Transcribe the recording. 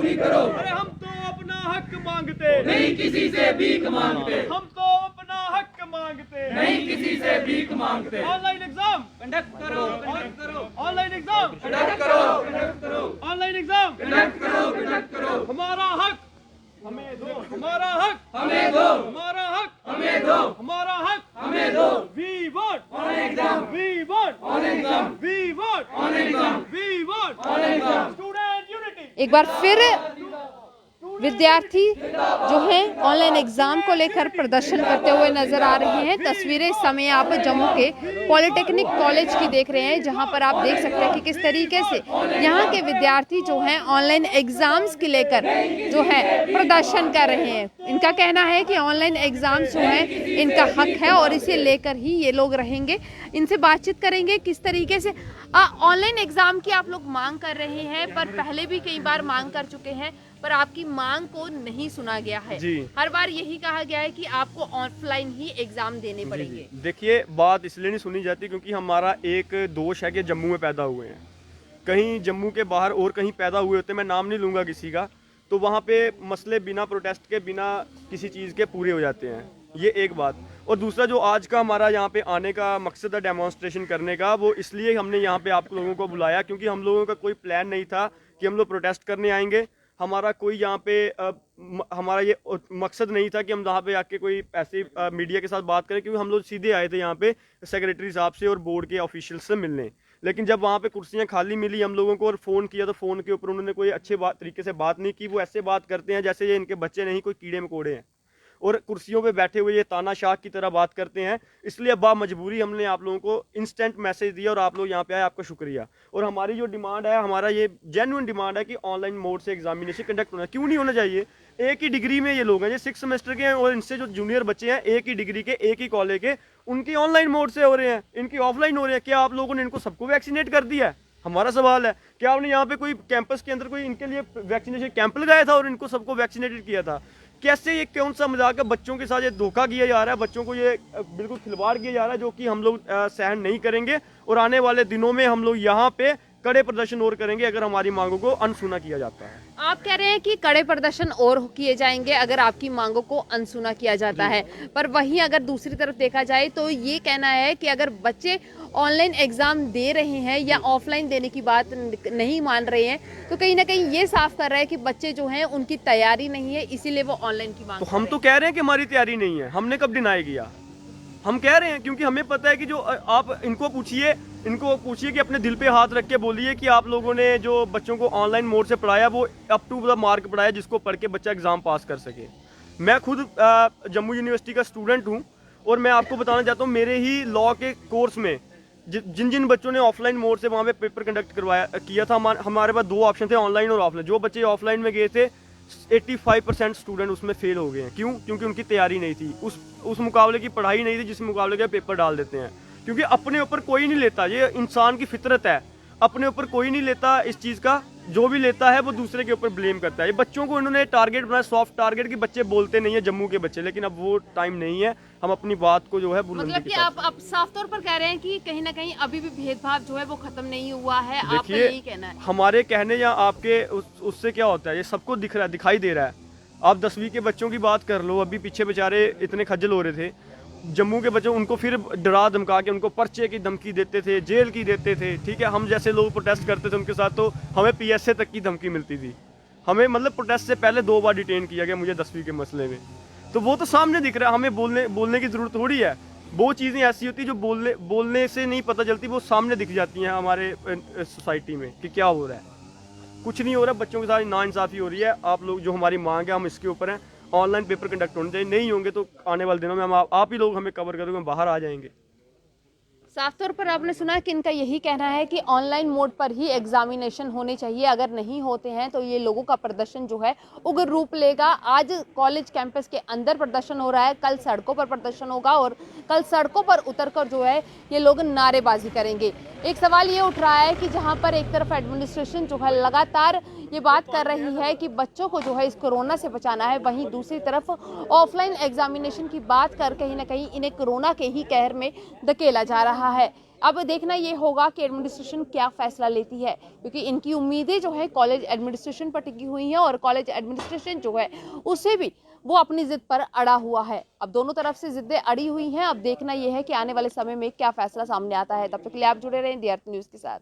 पूरी करो। अरे हम तो अपना हक मांगते नहीं किसी से भीख मांगते। हम तो अपना हक मांगते नहीं किसी से भीख मांगते। ऑनलाइन एग्जाम कंडक्ट करो, कंडक्ट करो, ऑनलाइन एग्जाम कंडक्ट करो, कंडक्ट करो, ऑनलाइन एग्जाम कंडक्ट करो, कंडक्ट करो। हमारा हक हमें दो, हमारा हक हमें दो, हमारा हक हमें दो, हमारा हक हमें दो। We want on exam, we want on exam, we want on exam, we want on exam. Student unity. एक बार फिर विद्यार्थी जो है ऑनलाइन एग्जाम को लेकर प्रदर्शन करते हुए नजर आ रहे हैं। तस्वीरें इस समय आप जम्मू के पॉलिटेक्निक कॉलेज की देख रहे हैं, जहां पर आप देख सकते हैं कि किस तरीके से यहां के विद्यार्थी जो हैं ऑनलाइन एग्जाम्स को लेकर जो है प्रदर्शन कर रहे हैं। इनका कहना है कि ऑनलाइन एग्जाम्स जो है इनका हक है और इसे लेकर ही ये लोग रहेंगे। इनसे बातचीत करेंगे किस तरीके से ऑनलाइन एग्जाम की आप लोग मांग कर रहे हैं, पर पहले भी कई बार मांग कर चुके हैं, पर आपकी मांग को नहीं सुना गया है। हर बार यही कहा गया है कि आपको ऑफलाइन ही एग्जाम देने पड़ेंगे। देखिए, बात इसलिए नहीं सुनी जाती क्योंकि हमारा एक दोष है कि जम्मू में पैदा हुए हैं। कहीं जम्मू के बाहर और कहीं पैदा हुए होते, मैं नाम नहीं लूँगा किसी का, तो वहाँ पे मसले बिना प्रोटेस्ट के, बिना किसी चीज़ के पूरे हो जाते हैं। ये एक बात। और दूसरा, जो आज का हमारा यहाँ पे आने का मकसद है डेमोन्स्ट्रेशन करने का, वो इसलिए हमने यहाँ पे आप लोगों को बुलाया क्योंकि हम लोगों का कोई प्लान नहीं था कि हम लोग प्रोटेस्ट करने आएंगे। हमारा कोई यहाँ पे हमारा ये मकसद नहीं था कि हम यहाँ पे आके कोई ऐसे मीडिया के साथ बात करें, क्योंकि हम लोग सीधे आए थे यहाँ पे सेक्रेटरी साहब से और बोर्ड के ऑफिशियल से मिलने। लेकिन जब वहाँ पे कुर्सियाँ खाली मिली हम लोगों को और फ़ोन किया, तो फ़ोन के ऊपर उन्होंने कोई अच्छे तरीके से बात नहीं की। वो ऐसे बात करते हैं जैसे ये इनके बच्चे नहीं, कोई कीड़े मकोड़े हैं, और कुर्सियों पे बैठे हुए ये तानाशाह की तरह बात करते हैं। इसलिए अब मजबूरी हमने आप लोगों को इंस्टेंट मैसेज दिया और आप लोग यहाँ पे आए, आपका शुक्रिया। और हमारी जो डिमांड है, हमारा ये जेन्युइन डिमांड है कि ऑनलाइन मोड से एग्जामिनेशन कंडक्ट होना क्यों नहीं होना चाहिए। एक ही डिग्री में ये लोग हैं, ये 6 सेमेस्टर के हैं, और इनसे जो जूनियर बच्चे हैं एक ही डिग्री के, एक ही कॉलेज के, उनकी ऑनलाइन मोड से हो रहे हैं, इनकी ऑफलाइन हो रहे हैं। क्या आप लोगों ने इनको सबको वैक्सीनेट कर दिया है? हमारा सवाल है। क्या आपने यहाँ पे कोई कैंपस के अंदर कोई इनके लिए वैक्सीनेशन कैंप लगाया था और इनको सबको वैक्सीनेटेड किया था? कैसे ये कौन सा मजाक है? बच्चों के साथ ये धोखा किया जा रहा है, बच्चों को ये बिल्कुल खिलवाड़ किया जा रहा है, जो कि हम लोग सहन नहीं करेंगे। और आने वाले दिनों में हम लोग यहाँ पे कड़े प्रदर्शन और करेंगे अगर हमारी मांगों को अनसुना किया जाता है। आप कह रहे हैं कि कड़े प्रदर्शन और किए जाएंगे अगर आपकी मांगों को अनसुना किया जाता है, पर वहीं अगर दूसरी तरफ देखा जाए तो ये कहना है कि अगर बच्चे ऑनलाइन एग्जाम दे रहे हैं या ऑफलाइन देने की बात नहीं मान रहे हैं, तो कहीं ना कहीं ये साफ कर रहा है कि बच्चे जो हैं उनकी तैयारी नहीं है, इसीलिए वो ऑनलाइन की मांग तो हम तो कह रहे हैं कि हमारी तैयारी नहीं है। हमने कब डिनाई किया? हम कह रहे हैं क्योंकि हमें पता है कि जो आप इनको पूछिए कि अपने दिल पे हाथ रख के बोलिए कि आप लोगों ने जो बच्चों को ऑनलाइन मोड से पढ़ाया वो अप टू द मार्क पढ़ाया, जिसको पढ़ के बच्चा एग्जाम पास कर सके। मैं खुद जम्मू यूनिवर्सिटी का स्टूडेंट हूँ और मैं आपको बताना चाहता हूँ, मेरे ही लॉ के कोर्स में जिन जिन बच्चों ने ऑफलाइन मोड से वहाँ पे पेपर कंडक्ट किया था, हमारे पास 2 ऑप्शन थे, ऑनलाइन और ऑफलाइन। जो बच्चे ऑफलाइन में गए थे 85% स्टूडेंट उसमें फेल हो गए हैं। क्यों? क्योंकि उनकी तैयारी नहीं थी, उस मुकाबले की पढ़ाई नहीं थी जिस मुकाबले के पेपर डाल देते हैं। क्योंकि अपने ऊपर कोई नहीं लेता, ये इंसान की फितरत है, अपने ऊपर कोई नहीं लेता इस चीज़ का। जो भी लेता है वो दूसरे के ऊपर ब्लेम करता है। ये बच्चों को इन्होंने टारगेट बनाया, सॉफ्ट टारगेट, कि बच्चे बोलते नहीं है जम्मू के बच्चे। लेकिन अब वो टाइम नहीं है, हम अपनी बात को जो है मतलब कि आप साफ तौर पर कह रहे हैं कि कहीं ना कहीं अभी भी भेदभाव जो है वो खत्म नहीं हुआ है। आपका यही कहना है? हमारे कहने या आपके उससे क्या होता है, ये सबको दिख रहा है, दिखाई दे रहा है। आप 10वीं के बच्चों की बात कर लो, अभी पीछे बेचारे इतने खज्जल हो रहे थे। जम्मू के बच्चे, उनको फिर डरा धमका के उनको पर्चे की धमकी देते थे, जेल की देते थे। ठीक है, हम जैसे लोग प्रोटेस्ट करते थे उनके साथ तो हमें PSA तक की धमकी मिलती थी। हमें मतलब प्रोटेस्ट से पहले 2 बार डिटेन किया गया मुझे 10वीं के मसले में। तो वो तो सामने दिख रहा है, हमें बोलने की ज़रूरत थोड़ी है। वो चीज़ें ऐसी होती जो बोलने से नहीं पता चलती, वो सामने दिख जाती हैं हमारे सोसाइटी में कि क्या हो रहा है। कुछ नहीं हो रहा, बच्चों के साथ नाइंसाफ़ी हो रही है। आप लोग, जो हमारी मांग है, हम इसके ऊपर हैं। ऑनलाइन पेपर कंडक्ट होने चाहिए, नहीं होंगे तो आने वाले दिनों में हम आप ही लोग हमें कवर करोगे, हम बाहर आ जाएंगे। साफ तौर पर आपने सुना कि इनका यही कहना है कि ऑनलाइन मोड पर ही एग्जामिनेशन होने चाहिए, अगर नहीं होते हैं तो ये लोगों का प्रदर्शन जो है उग्र रूप लेगा। आज कॉलेज कैंपस के अंदर प्रदर्शन हो रहा है, कल सड़कों पर प्रदर्शन होगा और कल सड़कों पर उतरकर जो है ये लोग नारेबाजी करेंगे। एक सवाल ये उठ रहा है कि जहां पर एक तरफ एडमिनिस्ट्रेशन जो है लगातार ये बात कर रही है कि बच्चों को जो है इस कोरोना से बचाना है, वहीं दूसरी तरफ ऑफलाइन एग्जामिनेशन की बात कर कहीं ना कहीं इन्हें कोरोना के ही कहर में धकेला जा रहा है। अब देखना ये होगा कि एडमिनिस्ट्रेशन क्या फैसला लेती है, क्योंकि इनकी उम्मीदें जो है कॉलेज एडमिनिस्ट्रेशन पर टिकी हुई हैं और कॉलेज एडमिनिस्ट्रेशन जो है उसे भी वो अपनी जिद पर अड़ा हुआ है। अब दोनों तरफ से जिद्दें अड़ी हुई हैं। अब देखना यह है कि आने वाले समय में क्या फैसला सामने आता है। तब तक के लिए आप जुड़े रहें दी अर्थ न्यूज़ के साथ।